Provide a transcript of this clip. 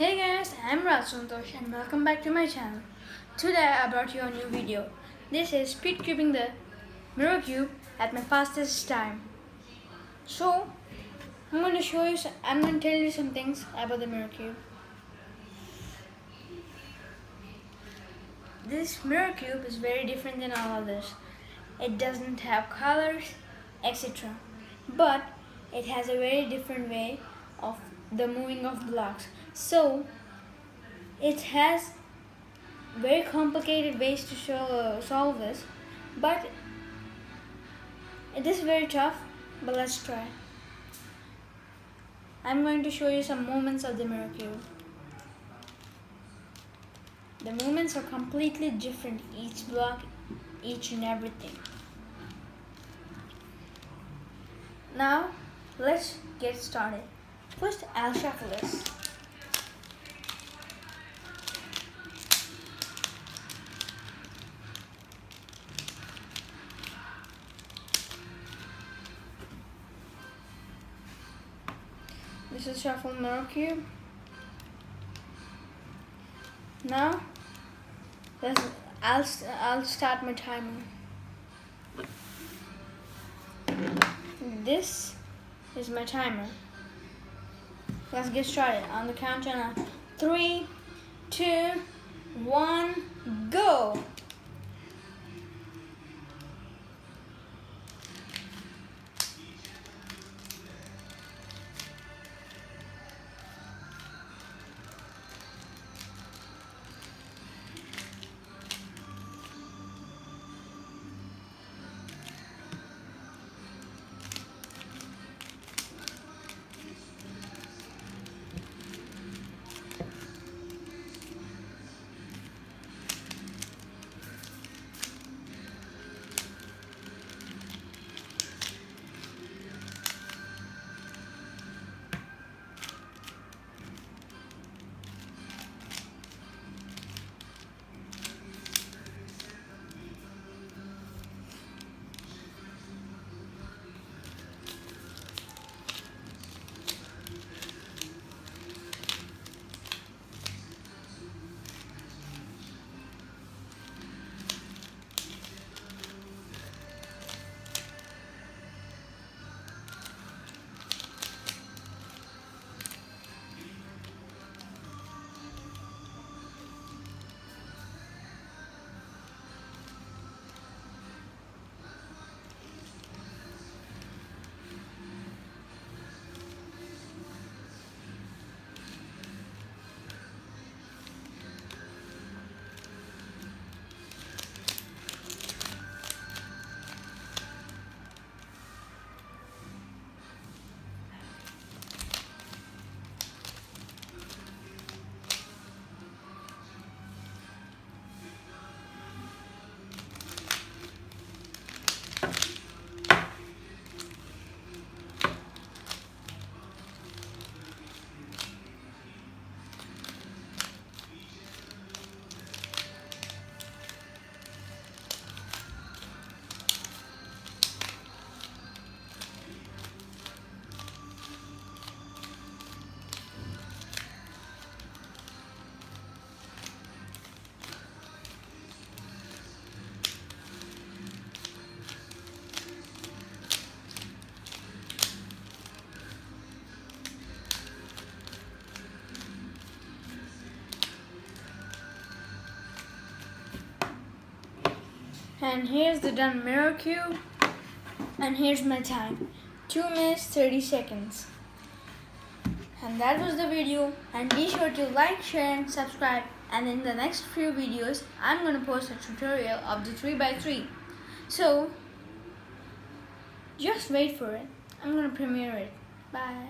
Hey guys, I'm Raj Santosh and welcome back to my channel. Today I brought you a new video. This is speed cubing the mirror cube at my fastest time. So I'm going to tell you some things about the mirror cube. This mirror cube is very different than all others. It doesn't have colors, etc. But it has a very different way of the moving of blocks. So it has very complicated ways to solve this, but it is very tough. But let's try. I'm going to show you some movements of the mirror cube. The movements are completely different, each block, each and everything. Now let's get started. First, I'll shuffle this. This is shuffle mirror cube. Now I'll start my timer. This is my timer. Let's get started on the countdown of 3, 2, 1, go! And here's the done mirror cube, and here's my time, 2 minutes 30 seconds. And that was the video, and be sure to like, share and subscribe, and in the next few videos I'm going to post a tutorial of the 3x3. So just wait for it. I'm going to premiere it. Bye.